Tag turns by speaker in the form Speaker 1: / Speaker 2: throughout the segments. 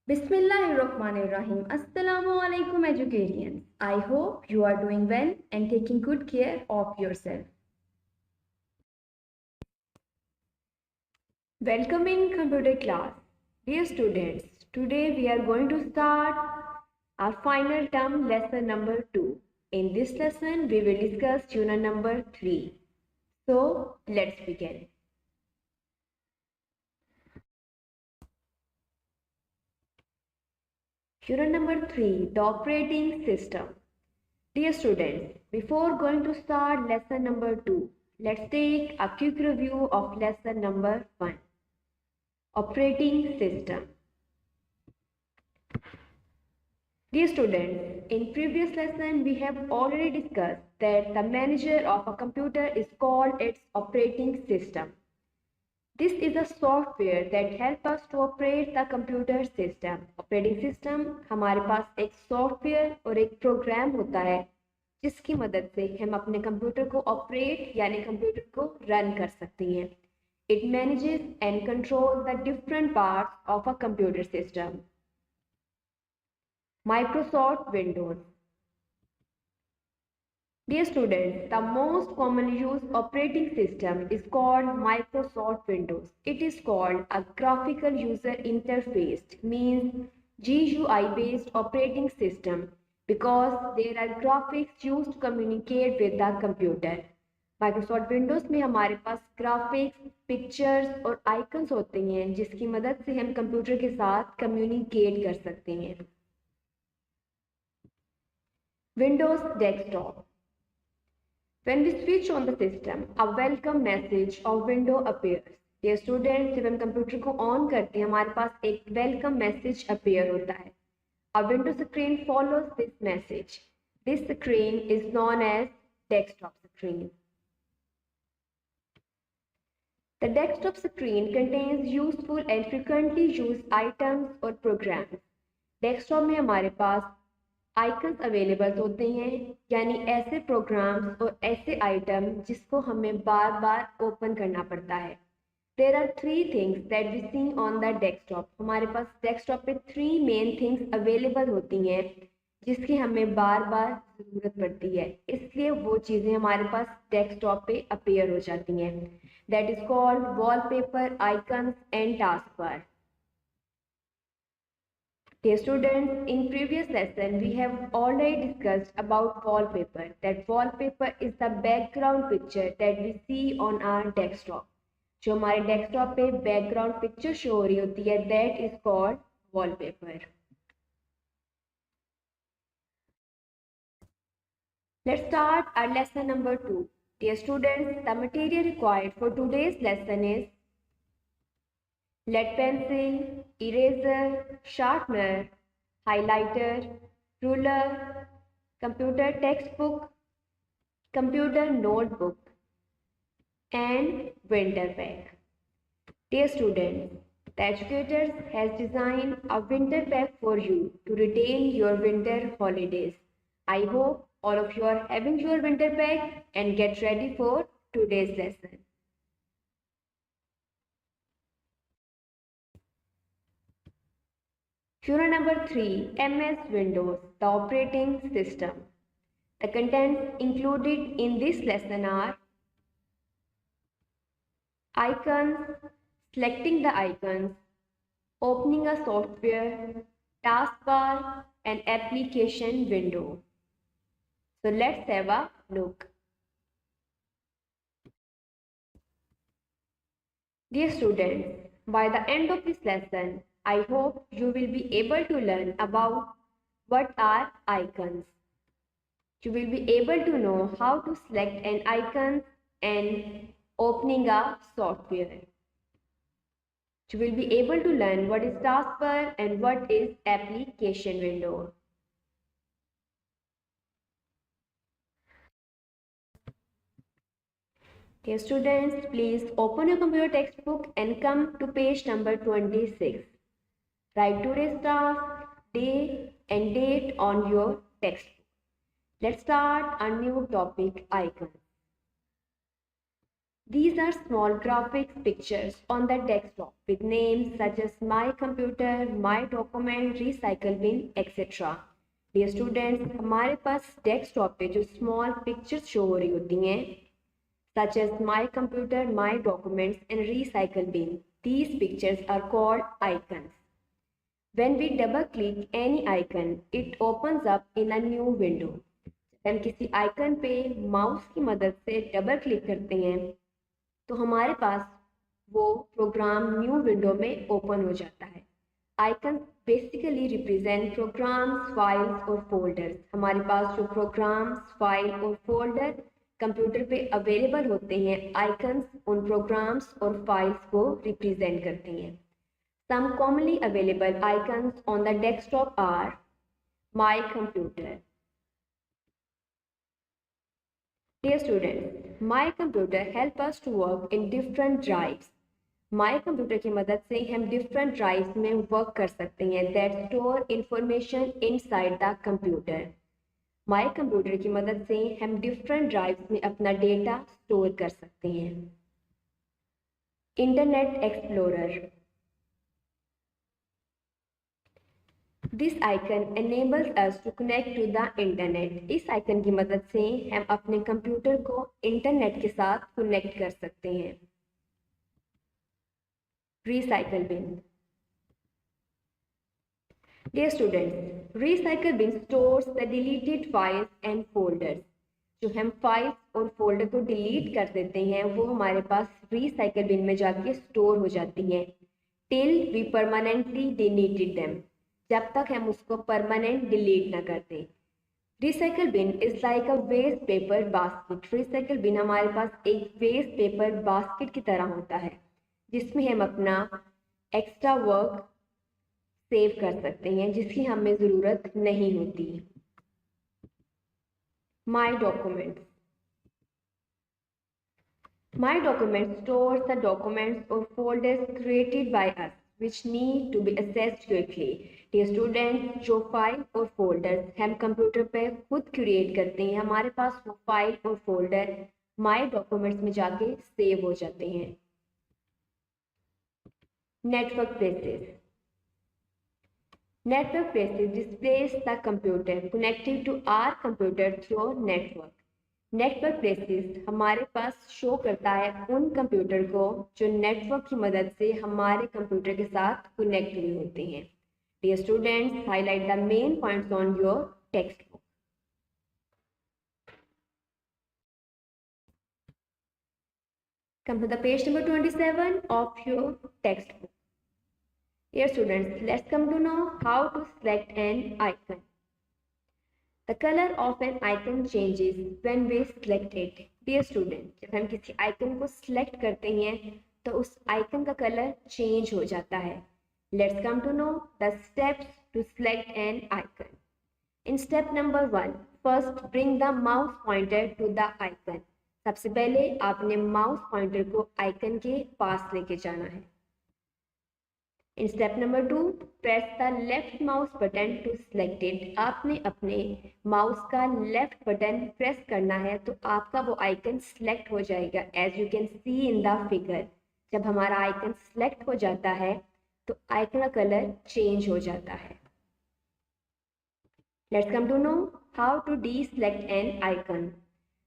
Speaker 1: Bismillahirrahmanirrahim. Assalamu alaikum educarians. I hope you are doing well and taking good care of yourself. Welcome in computer class. Dear students, today we are going to start our final term lesson number 2. In this lesson, we will discuss unit number 3. So, let's begin. Unit number 3, the operating system. Dear students, before going to start lesson number 2, let's take a quick review of lesson number 1. Operating system. Dear students, in previous lesson we have already discussed that the manager of a computer is called its operating system. This is a software that helps us to operate the computer system. Operating system हमारे पास एक software और एक programme होता है जिसकी मदद से हम अपने कंप्यूटर को ऑपरेट यानी कंप्यूटर को रन कर सकती हैं. It manages and controls the different parts of a computer system. Microsoft Windows. Dear students, the most commonly used operating system is called Microsoft Windows. It is called a graphical user interface, means GUI based operating system because there are graphics used to communicate with the computer. Microsoft Windows में हमारे पास graphics, pictures और icons होते हैं जिसकी मदद से हम computer के साथ कम्युनिकेट कर सकते हैं. Windows Desktop. When we switch on the system, a welcome message of window appears. Dear students, जब हम कंप्यूटर को ऑन करते हैं हमारे पास एक वेलकम मैसेज अपीयर होता है. A window screen follows this message. This screen is known as desktop screen. The desktop screen contains useful and frequently used items or programs. Desktop में हमारे पास आइकन्स अवेलेबल होते हैं यानी ऐसे प्रोग्राम्स और ऐसे आइटम जिसको हमें बार बार ओपन करना पड़ता है. There are 3 things that we see on the desktop. हमारे पास डेस्कटॉप पे 3 मेन थिंग्स अवेलेबल होती हैं जिसकी हमें बार बार ज़रूरत पड़ती है, इसलिए वो चीज़ें हमारे पास डेस्कटॉप पे अपीयर हो जाती हैं. That is called wallpaper, icons and task bar. Dear students, in previous lesson we have already discussed about wallpaper. That wallpaper is the background picture that we see on our desktop. जो हमारे desktop पे background picture show हो रही होती है that is called wallpaper. Let's start our lesson number 2. Dear students, the material required for today's lesson is lead pencil, eraser, sharpener, highlighter, ruler, computer textbook, computer notebook, and winter pack. Dear students, the educators has designed a winter pack for you to retain your winter holidays. I hope all of you are having your winter pack and get ready for today's lesson. Unit number 3, MS Windows, the operating system. The contents included in this lesson are icons, selecting the icons, opening a software, taskbar, and application window. So let's have a look. Dear students, by the end of this lesson, I hope you will be able to learn about what are icons. You will be able to know how to select an icon and opening a software. You will be able to learn what is taskbar and what is application window. Dear students, please open your computer textbook and come to page number 26. Write today's task, day and date on your textbook. Let's start a new topic, icons. These are small graphics pictures on the desktop with names such as My Computer, My Document, Recycle Bin, etc. Dear students, हमारे पास desktop पे जो small pictures show हो रही होती हैं such as My Computer, My Documents and Recycle Bin. These pictures are called icons. When we double click any icon, it opens up in a new window. जब हम किसी icon पे mouse की मदद से डबल क्लिक करते हैं तो हमारे पास वो प्रोग्राम न्यू विंडो में ओपन हो जाता है। Icon basically represent programs, files और फोल्डर्स। हमारे पास जो प्रोग्राम्स, फाइल और फोल्डर कंप्यूटर पे अवेलेबल होते हैं, आइकन्स उन प्रोग्राम्स और फाइल्स को रिप्रेजेंट करते हैं। Some commonly available icons on the desktop are my computer. Dear students, My Computer help us to work in different drives. My Computer की मदद से हम different drives में work कर सकते हैं that store information inside the computer. My Computer की मदद से हम different drives में अपना data store कर सकते हैं। Internet Explorer. This icon enables us to connect to the internet. इस आइकन की मदद से हम अपने कंप्यूटर को इंटरनेट के साथ कनेक्ट कर सकते हैं। Recycle bin. Dear students, Recycle bin stores the deleted files and folders. जो हम फाइल्स और फोल्डर को डिलीट कर देते हैं वो हमारे पास Recycle bin में जाके स्टोर हो जाती हैं till we permanently deleted them. जब तक हम उसको परमानेंट डिलीट ना कर दें। Recycle bin is like a waste paper basket. Recycle bin हमारे पास एक वेस्ट पेपर बास्केट की तरह होता है जिसमें हम अपना एक्स्ट्रा वर्क सेव कर सकते हैं जिसकी हमें ज़रूरत नहीं होती। My documents. My document stores the documents और folders created by us which need to be accessed quickly. Dear students, जो फाइल और फोल्डर्स हम कंप्यूटर पे खुद क्रिएट करते हैं हमारे पास वो फाइल और फोल्डर माई डॉक्यूमेंट्स में जाके सेव हो जाते हैं। Network places. Network places displays the computer connected to our computer through network. Network places हमारे पास शो करता है उन कंप्यूटर को जो नेटवर्क की मदद से हमारे कंप्यूटर के साथ कनेक्ट हुए होते हैं। Dear students, highlight the main points on your text book. Come to the page number 27 of your textbook. Dear students, let's come to know how to select an icon. The color of an icon changes when we select it. Dear student, जब हम किसी icon को select करते हैं तो उस icon का colour change हो जाता है। Let's come to know the steps to select an icon. In step number 1, first bring the mouse pointer to the icon. सबसे पहले आपने माउस पॉइंटर को आइकन के पास लेके जाना है। In step number 2, press the left mouse button to select it. आपने अपने माउस का लेफ्ट बटन प्रेस करना है तो आपका वो आइकन सिलेक्ट हो जाएगा। As you can see in the figure, जब हमारा आइकन सिलेक्ट हो जाता है तो आइकन का कलर चेंज हो जाता है। Let's come to know how to deselect an icon.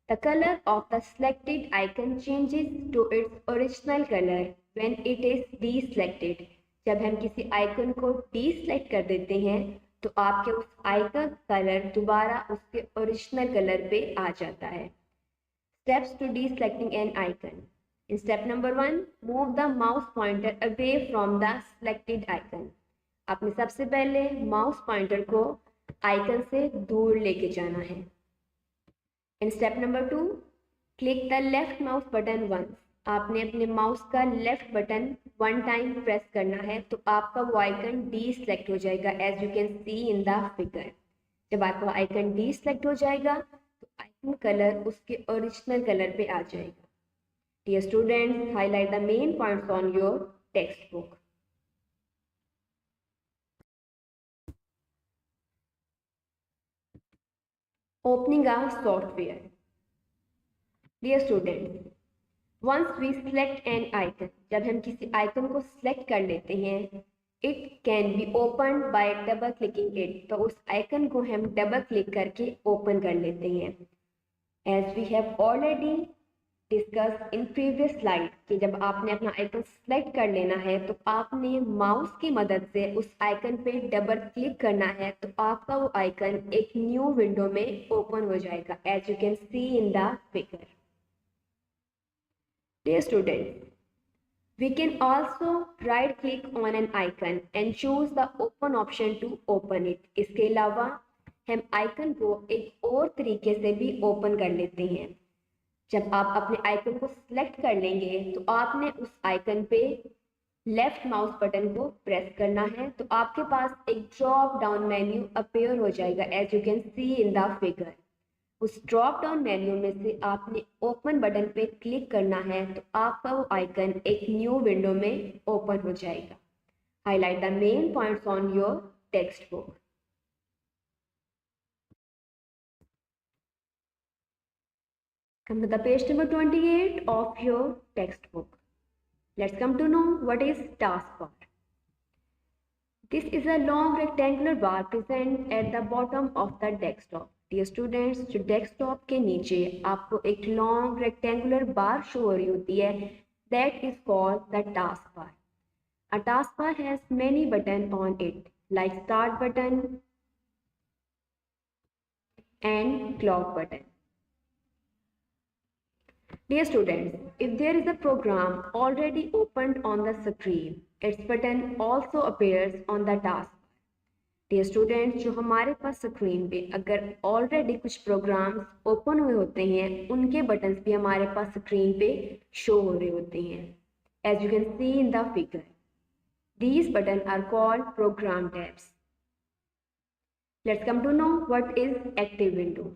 Speaker 1: The color of the selected icon changes to its original color when it is deselected. जब हम किसी आइकन को डीसेलेक्ट कर देते हैं तो आपके उस आइकन का कलर दोबारा उसके ओरिजिनल कलर पे आ जाता है। Steps to deselecting an icon. In step number 1, move the mouse pointer away from the selected icon. आपने सबसे पहले माउस पॉइंटर को आइकन से दूर लेके जाना है। In step number 2, click the left mouse button once. आपने अपने माउस का लेफ्ट बटन 1 टाइम प्रेस करना है तो आपका वो आइकन डीसेलेक्ट हो जाएगा। As you can see in the figure, जब आपका आइकन डीसेलेक्ट हो जाएगा तो आइकन कलर उसके ओरिजिनल कलर पे आ जाएगा। Dear students, highlight the main points on your text book. Opening a software. Dear students, Once we select an icon, जब हम किसी आइकन को सिलेक्ट कर लेते हैं, it can be open by double clicking it, तो उस आइकन को हम डबल क्लिक करके ओपन कर लेते हैं। As we have already discuss in previous slide कि जब आपने अपना आइकन सेलेक्ट कर लेना है तो आपने माउस की मदद से उस आइकन पे डबल क्लिक करना है, तो आपका वो आइकन एक न्यू विंडो में ओपन हो जाएगा, as you can see in the figure. Dear students, we can also right click on an icon and choose the open option to open it. इसके अलावा हम आइकन को एक और तरीके से भी ओपन कर लेते हैं। जब आप अपने आइकन को सिलेक्ट कर लेंगे तो आपने उस आइकन पे लेफ्ट माउस बटन को प्रेस करना है, तो आपके पास एक ड्रॉप डाउन मेन्यू अपीयर हो जाएगा, as you can see in the figure. उस ड्रॉप डाउन मेन्यू में से आपने ओपन बटन पे क्लिक करना है, तो आपका वो आइकन एक न्यू विंडो में ओपन हो जाएगा। Highlight the main points on your text book. Come to the page number 28 of your textbook. Let's come to know what is taskbar. This is a long rectangular bar present at the bottom of the desktop. Dear students, जो desktop के नीचे आपको एक long rectangular बार show हो रही होती है, that is called the task bar. A task bar has many button on it, like start button and clock button. Dear students, if there is a program already opened on the screen, its button also appears on the task. Dear students, जो हमारे पास screen पे अगर already कुछ programmes open हुए होते हैं, उनके buttons भी हमारे पास स्क्रीन पे शो हो रहे होते हैं, as you can see in the figure. These button are called program tabs. Let's come to know what is active window.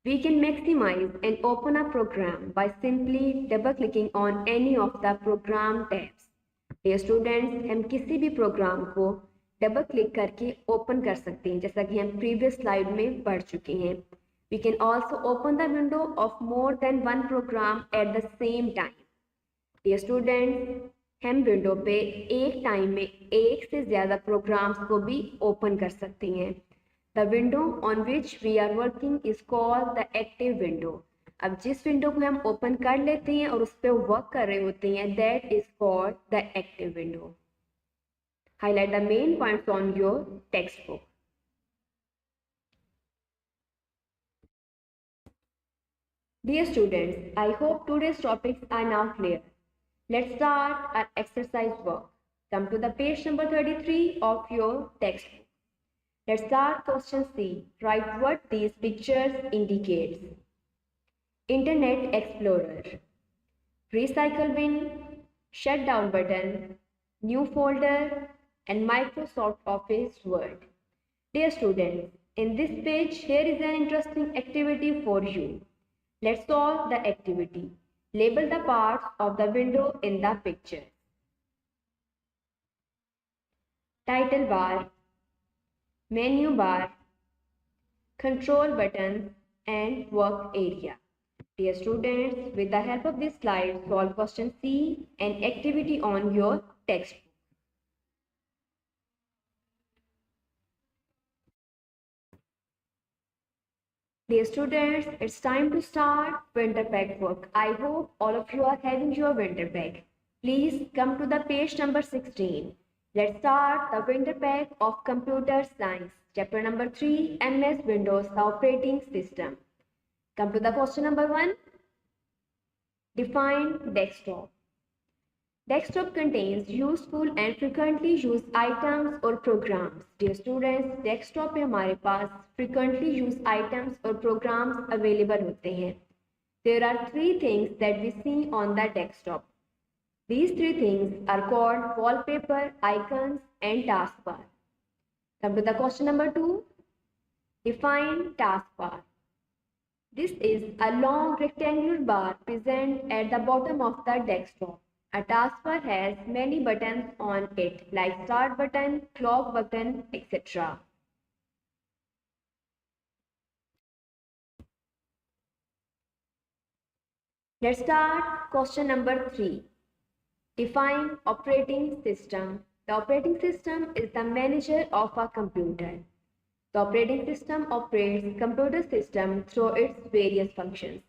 Speaker 1: We can maximize and open a program by simply double clicking on any of the program tabs. Dear students, हम किसी भी programme को double click करके open कर सकते हैं, जैसा कि हम प्रीवियस स्लाइड में पढ़ चुके हैं। We can also open the window of more than one program at the same time. Dear students, हम विंडो पे एक टाइम में एक से ज़्यादा प्रोग्राम्स को भी ओपन कर सकते हैं। The window on which we are working is called the active window. अब जिस विंडो को हम ओपन कर लेते हैं और उस पर वर्क कर रहे होते हैं, that is called the active window. Highlight the main points on your textbook. Dear students, I hope today's topics are now clear. Let's start our exercise work. Come to the page number 33 of your textbook. Let's start question C. Write what these pictures indicates. Internet Explorer, recycle bin, shutdown button, new folder, and Microsoft Office Word. Dear students, in this page here is an interesting activity for you. Let's solve the activity. Label the parts of the window in the picture. Title bar, menu bar, control buttons, and work area. Dear students, with the help of this slide, solve question C and activity on your textbook. Dear students, it's time to start winter pack work. I hope all of you are having your winter pack. Please come to the page number 16. Let's start the winter pack of Computer Science, chapter number 3, MS Windows, the operating system. Come to the question number 1. Define desktop. Desktop contains useful and frequently used items or programs. Dear students, desktop पे हमारे पास frequently used items और programs available होते हैं. There are 3 things that we see on the desktop. These 3 things are called wallpaper, icons, and taskbar. Come to the question number 2. Define taskbar. This is a long rectangular bar present at the bottom of the desktop. A taskbar has many buttons on it, like start button, clock button, etc. Let's start question number 3. Define operating system. The operating system is the manager of a computer. The operating system operates computer system through its various functions.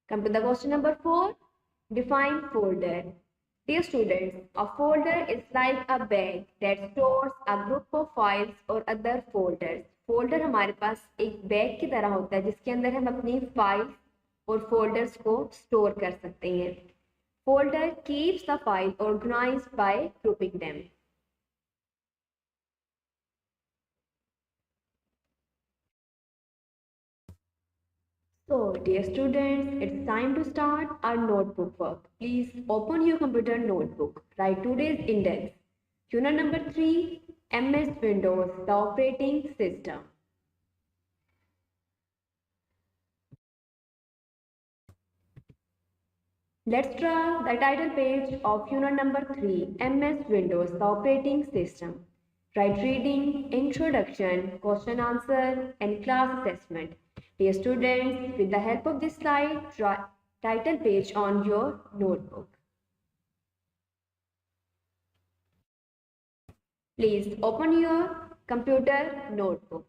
Speaker 1: Come to the question number 4. Define folder. Dear students, a folder is like a bag that stores a group of files or other folders. Folder हमारे पास एक bag की तरह होता है जिसके अंदर हम अपनी फाइल्स और फोल्डर्स को स्टोर कर सकते हैं. Folder keeps the file organised by grouping them. So, dear students, it's time to start our notebook work. Please open your computer notebook. Write today's index. Unit number 3, MS Windows, the operating system. Let's draw the title page of unit number 3, MS Windows, the operating system. Write reading, introduction, question answer, and class assessment. Dear students, with the help of this slide, draw title page on your notebook. Please open your computer notebook.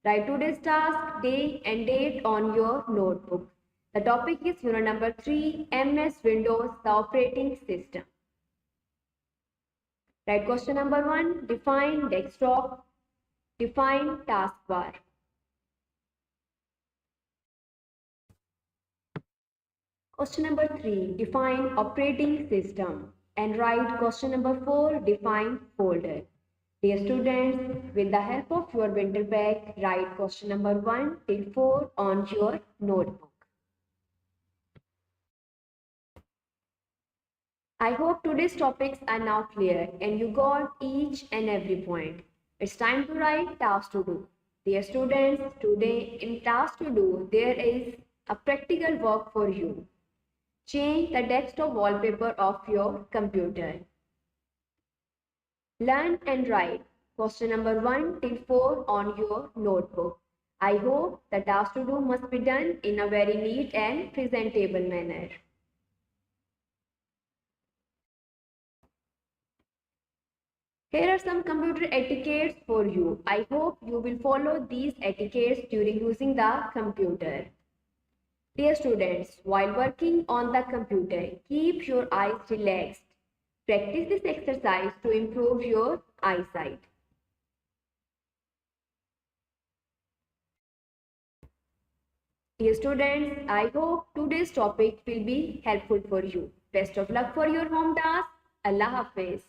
Speaker 1: Write today's task, day and date on your notebook. The topic is unit number 3, MS Windows, the operating system. Write question number 1, define desktop, define taskbar. Question number 3, define operating system. And write question number 4, define folder. Dear students, with the help of your winter bag, write question number 1 till 4 on your notebook. I hope today's topics are now clear and you got each and every point. It's time to write task to do. Dear students, today in task to do, there is a practical work for you. Change the desktop wallpaper of your computer. Learn and write question number 1 till 4 on your notebook. I hope the task to do must be done in a very neat and presentable manner. Here are some computer etiquettes for you. I hope you will follow these etiquettes during using the computer. Dear students, while working on the computer, keep your eyes relaxed. Practice this exercise to improve your eyesight. Dear students, I hope today's topic will be helpful for you. Best of luck for your home task. Allah Hafiz.